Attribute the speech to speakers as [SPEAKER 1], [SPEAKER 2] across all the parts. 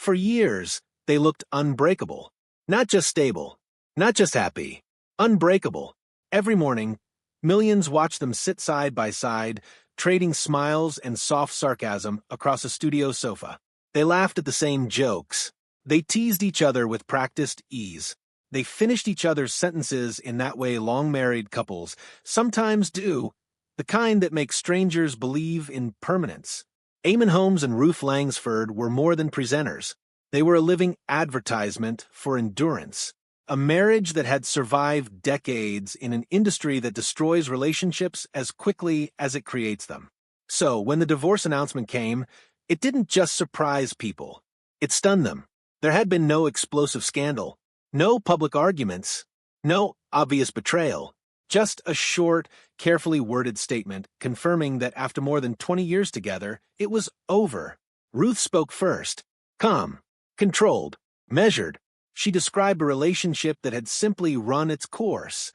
[SPEAKER 1] For years, they looked unbreakable. Not just stable, not just happy, unbreakable. Every morning, millions watched them sit side by side, trading smiles and soft sarcasm across a studio sofa. They laughed at the same jokes. They teased each other with practiced ease. They finished each other's sentences in that way long-married couples sometimes do, the kind that makes strangers believe in permanence. Eamonn Holmes and Ruth Langsford were more than presenters. They were a living advertisement for endurance. A marriage that had survived decades in an industry that destroys relationships as quickly as it creates them. So, when the divorce announcement came, it didn't just surprise people. It stunned them. There had been no explosive scandal, no public arguments, no obvious betrayal. Just a short, carefully worded statement confirming that after more than 20 years together, it was over. Ruth spoke first. Calm, controlled, measured. She described a relationship that had simply run its course.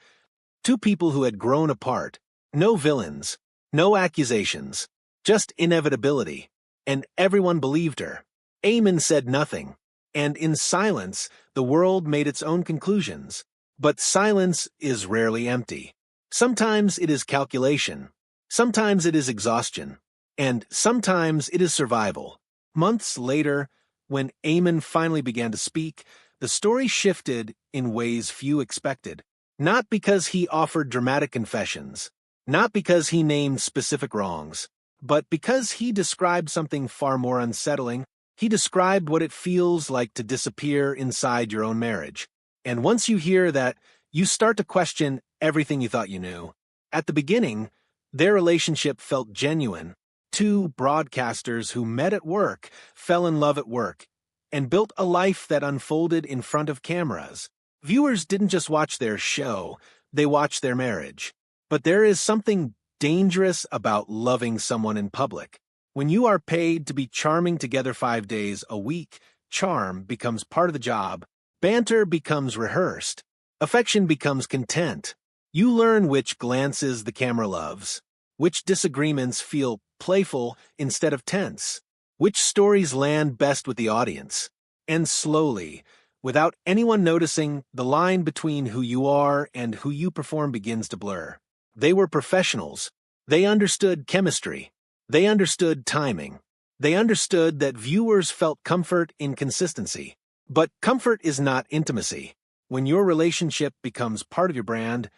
[SPEAKER 1] Two people who had grown apart. No villains, no accusations, just inevitability. And everyone believed her. Eamonn said nothing. And in silence, the world made its own conclusions. But silence is rarely empty. Sometimes it is calculation. Sometimes it is exhaustion. And sometimes it is survival. Months later, when Eamonn finally began to speak, the story shifted in ways few expected. Not because he offered dramatic confessions, not because he named specific wrongs, but because he described something far more unsettling. He described what it feels like to disappear inside your own marriage. And once you hear that, you start to question everything you thought you knew. At the beginning, their relationship felt genuine. Two broadcasters who met at work, fell in love at work, and built a life that unfolded in front of cameras. Viewers didn't just watch their show, they watched their marriage. But there is something dangerous about loving someone in public. When you are paid to be charming together 5 days a week, charm becomes part of the job. Banter becomes rehearsed. Affection becomes content. You learn which glances the camera loves, which disagreements feel playful instead of tense, which stories land best with the audience. And slowly, without anyone noticing, the line between who you are and who you perform begins to blur. They were professionals. They understood chemistry. They understood timing. They understood that viewers felt comfort in consistency. But comfort is not intimacy. When your relationship becomes part of your brand,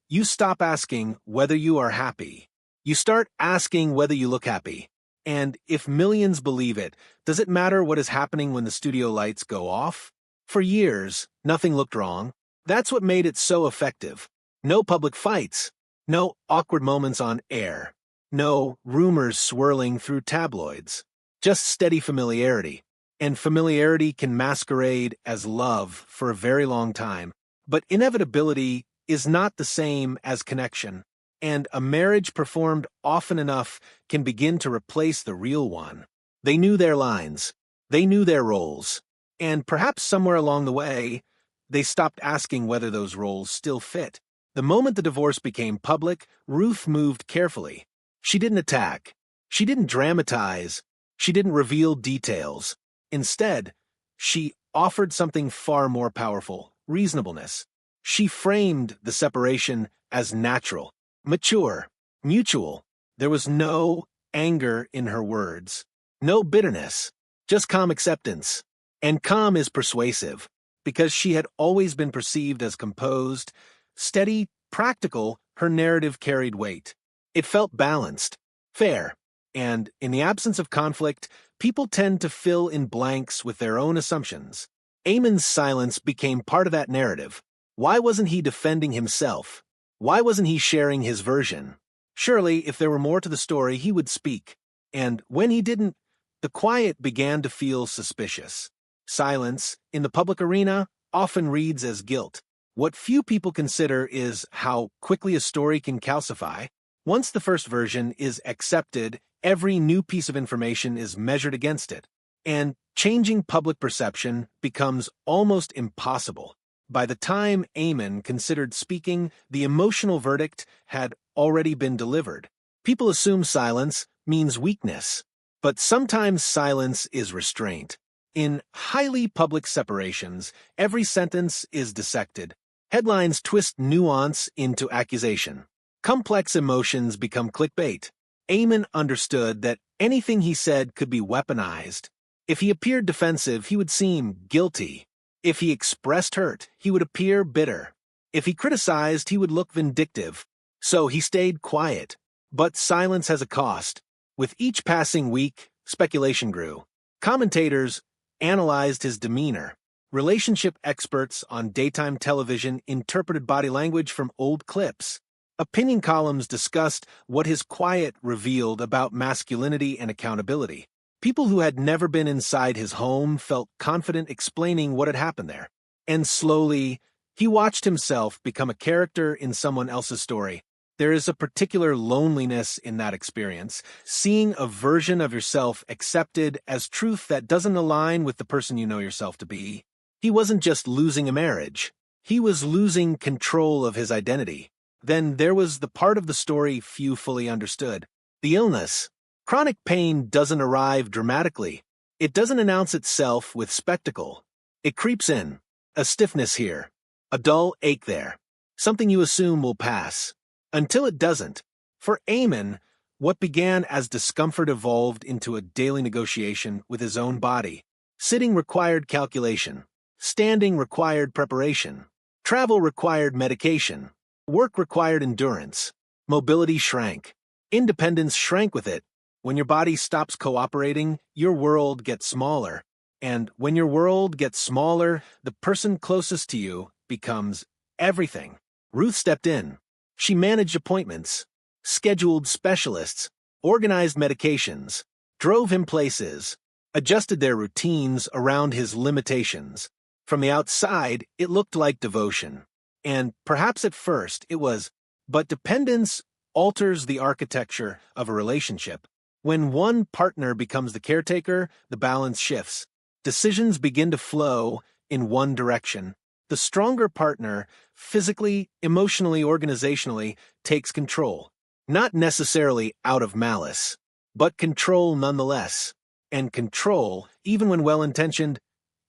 [SPEAKER 1] you stop asking whether you are happy. You start asking whether you look happy. And if millions believe it, does it matter what is happening when the studio lights go off? For years, nothing looked wrong. That's what made it so effective. No public fights. No awkward moments on air. No rumors swirling through tabloids. Just steady familiarity. And familiarity can masquerade as love for a very long time. But inevitability is not the same as connection. And a marriage performed often enough can begin to replace the real one. They knew their lines. They knew their roles. And perhaps somewhere along the way, they stopped asking whether those roles still fit. The moment the divorce became public, Ruth moved carefully. She didn't attack. She didn't dramatize. She didn't reveal details. Instead, she offered something far more powerful: reasonableness. She framed the separation as natural, mature, mutual. There was no anger in her words, no bitterness, just calm acceptance. And calm is persuasive, because she had always been perceived as composed, steady, practical. Her narrative carried weight. It felt balanced, fair, and in the absence of conflict, people tend to fill in blanks with their own assumptions. Eamonn's silence became part of that narrative. Why wasn't he defending himself? Why wasn't he sharing his version? Surely, if there were more to the story, he would speak. And when he didn't, the quiet began to feel suspicious. Silence, in the public arena, often reads as guilt. What few people consider is how quickly a story can calcify. Once the first version is accepted, every new piece of information is measured against it, and changing public perception becomes almost impossible. By the time Eamonn considered speaking, the emotional verdict had already been delivered. People assume silence means weakness, but sometimes silence is restraint. In highly public separations, every sentence is dissected. Headlines twist nuance into accusation. Complex emotions become clickbait. Eamonn understood that anything he said could be weaponized. If he appeared defensive, he would seem guilty. If he expressed hurt, he would appear bitter. If he criticized, he would look vindictive. So he stayed quiet. But silence has a cost. With each passing week, speculation grew. Commentators analyzed his demeanor. Relationship experts on daytime television interpreted body language from old clips. Opinion columns discussed what his quiet revealed about masculinity and accountability. People who had never been inside his home felt confident explaining what had happened there. And slowly, he watched himself become a character in someone else's story. There is a particular loneliness in that experience, seeing a version of yourself accepted as truth that doesn't align with the person you know yourself to be. He wasn't just losing a marriage. He was losing control of his identity. Then there was the part of the story few fully understood. The illness. Chronic pain doesn't arrive dramatically. It doesn't announce itself with spectacle. It creeps in. A stiffness here. A dull ache there. Something you assume will pass. Until it doesn't. For Eamonn, what began as discomfort evolved into a daily negotiation with his own body. Sitting required calculation. Standing required preparation. Travel required medication. Work required endurance. Mobility shrank. Independence shrank with it. When your body stops cooperating, your world gets smaller. And when your world gets smaller, the person closest to you becomes everything. Ruth stepped in. She managed appointments, scheduled specialists, organized medications, drove him places, adjusted their routines around his limitations. From the outside, it looked like devotion. And perhaps at first it was, but dependence alters the architecture of a relationship. When one partner becomes the caretaker, the balance shifts. Decisions begin to flow in one direction. The stronger partner, physically, emotionally, organizationally, takes control. Not necessarily out of malice, but control nonetheless. And control, even when well-intentioned,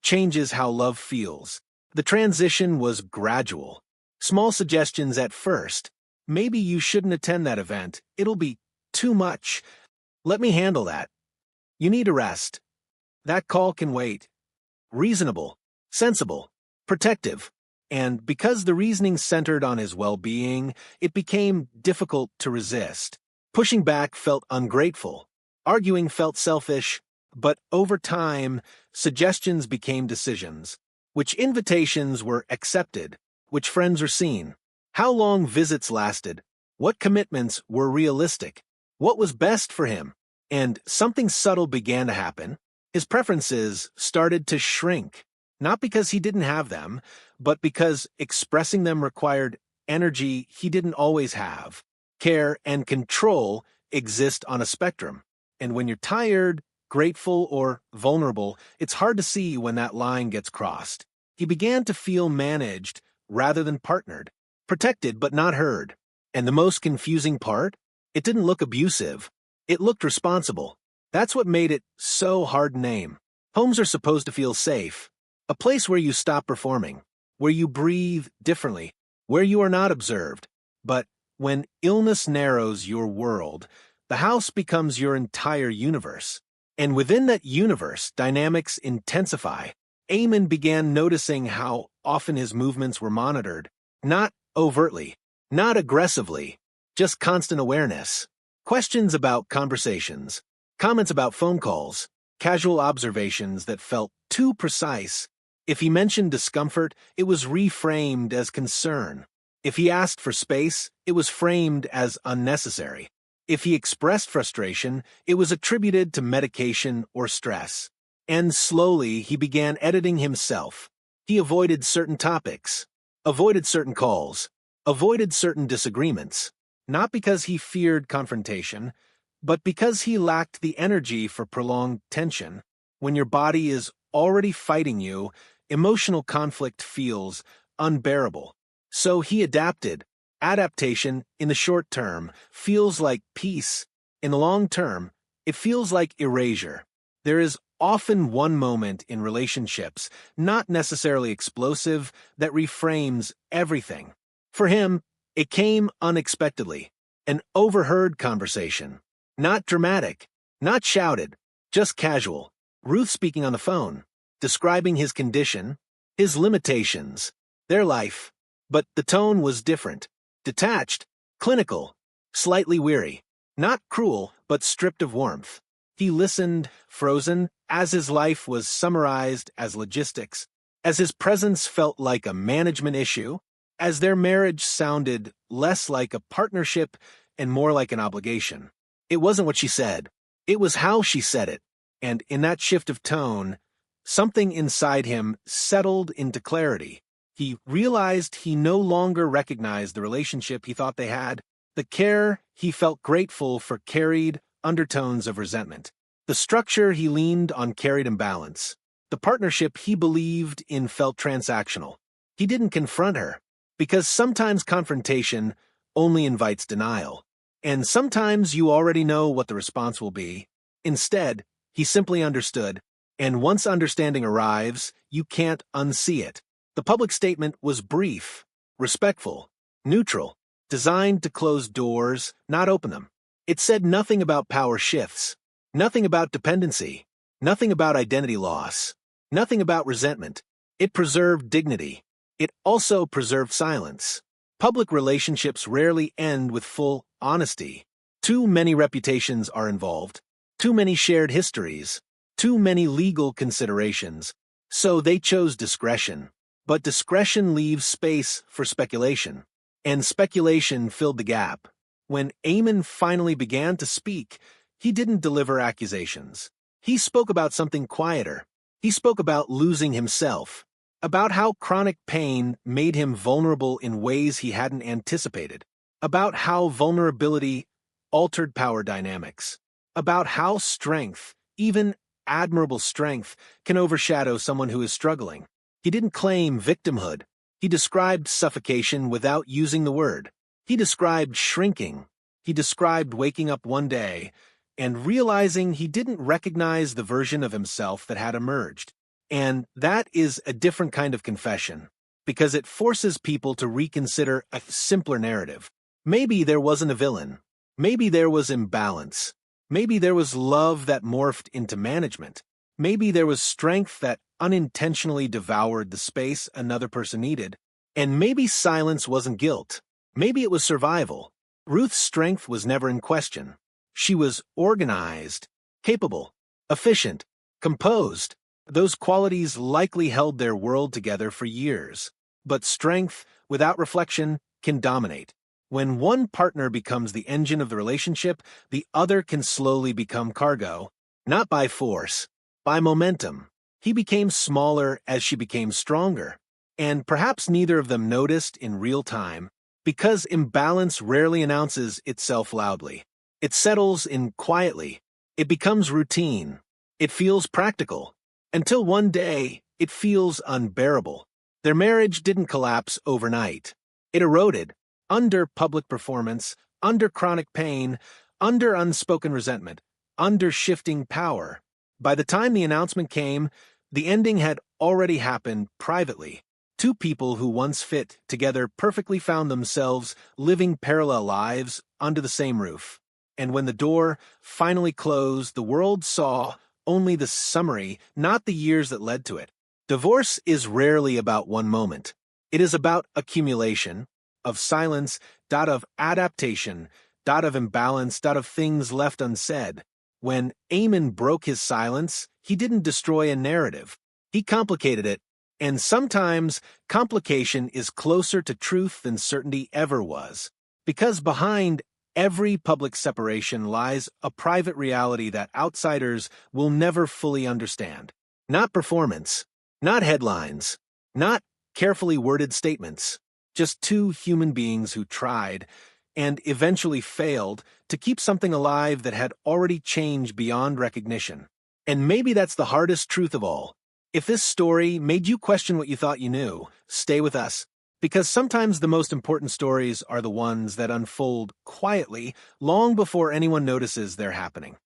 [SPEAKER 1] changes how love feels. The transition was gradual. Small suggestions at first. Maybe you shouldn't attend that event. It'll be too much. Let me handle that. You need a rest. That call can wait. Reasonable, sensible, protective. And because the reasoning centered on his well-being, it became difficult to resist. Pushing back felt ungrateful. Arguing felt selfish. But over time, suggestions became decisions. Which invitations were accepted? Which friends were seen? How long visits lasted? What commitments were realistic? What was best for him? And something subtle began to happen. His preferences started to shrink. Not because he didn't have them, but because expressing them required energy he didn't always have. Care and control exist on a spectrum. And when you're tired, grateful, or vulnerable, it's hard to see when that line gets crossed. He began to feel managed rather than partnered, protected but not heard. And the most confusing part? It didn't look abusive. It looked responsible. That's what made it so hard to name. Homes are supposed to feel safe. A place where you stop performing, where you breathe differently, where you are not observed. But when illness narrows your world, the house becomes your entire universe. And within that universe, dynamics intensify. Eamonn began noticing how often his movements were monitored. Not overtly, not aggressively, just constant awareness. Questions about conversations, comments about phone calls, casual observations that felt too precise. If he mentioned discomfort, it was reframed as concern. If he asked for space, it was framed as unnecessary. If he expressed frustration, it was attributed to medication or stress. And slowly, he began editing himself. He avoided certain topics, avoided certain calls, avoided certain disagreements. Not because he feared confrontation, but because he lacked the energy for prolonged tension. When your body is already fighting you, emotional conflict feels unbearable. So he adapted. Adaptation, in the short term, feels like peace. In the long term, it feels like erasure. There is often one moment in relationships, not necessarily explosive, that reframes everything. For him, it came unexpectedly. An overheard conversation. Not dramatic, not shouted, just casual. Ruth speaking on the phone, describing his condition, his limitations, their life. But the tone was different. Detached, clinical, slightly weary. Not cruel, but stripped of warmth. He listened, frozen, as his life was summarized as logistics, as his presence felt like a management issue, as their marriage sounded less like a partnership and more like an obligation. It wasn't what she said. It was how she said it. And in that shift of tone, something inside him settled into clarity. He realized he no longer recognized the relationship he thought they had. The care he felt grateful for carried undertones of resentment. The structure he leaned on carried imbalance. The partnership he believed in felt transactional. He didn't confront her, because sometimes confrontation only invites denial. And sometimes you already know what the response will be. Instead, he simply understood, and once understanding arrives, you can't unsee it. The public statement was brief, respectful, neutral, designed to close doors, not open them. It said nothing about power shifts, nothing about dependency, nothing about identity loss, nothing about resentment. It preserved dignity. It also preserved silence. Public relationships rarely end with full honesty. Too many reputations are involved, too many shared histories, too many legal considerations. So they chose discretion. But discretion leaves space for speculation. And speculation filled the gap. When Eamonn finally began to speak, he didn't deliver accusations. He spoke about something quieter. He spoke about losing himself, about how chronic pain made him vulnerable in ways he hadn't anticipated, about how vulnerability altered power dynamics, about how strength, even admirable strength, can overshadow someone who is struggling. He didn't claim victimhood. He described suffocation without using the word. He described shrinking. He described waking up one day and realizing he didn't recognize the version of himself that had emerged. And that is a different kind of confession, because it forces people to reconsider a simpler narrative. Maybe there wasn't a villain. Maybe there was imbalance. Maybe there was love that morphed into management. Maybe there was strength that unintentionally devoured the space another person needed. And maybe silence wasn't guilt. Maybe it was survival. Ruth's strength was never in question. She was organized, capable, efficient, composed. Those qualities likely held their world together for years. But strength, without reflection, can dominate. When one partner becomes the engine of the relationship, the other can slowly become cargo, not by force, by momentum. He became smaller as she became stronger. And perhaps neither of them noticed in real time, because imbalance rarely announces itself loudly. It settles in quietly. It becomes routine. It feels practical. Until one day, it feels unbearable. Their marriage didn't collapse overnight. It eroded, under public performance, under chronic pain, under unspoken resentment, under shifting power. By the time the announcement came, the ending had already happened privately. Two people who once fit together perfectly found themselves living parallel lives under the same roof. And when the door finally closed, the world saw only the summary, not the years that led to it. Divorce is rarely about one moment. It is about accumulation, of silence, of adaptation, of imbalance, of things left unsaid. When Eamonn broke his silence, he didn't destroy a narrative. He complicated it. And sometimes complication is closer to truth than certainty ever was. Because behind every public separation lies a private reality that outsiders will never fully understand. Not performance, not headlines, not carefully worded statements. Just two human beings who tried, and eventually failed, to keep something alive that had already changed beyond recognition. And maybe that's the hardest truth of all. If this story made you question what you thought you knew, stay with us. Because sometimes the most important stories are the ones that unfold quietly long before anyone notices they're happening.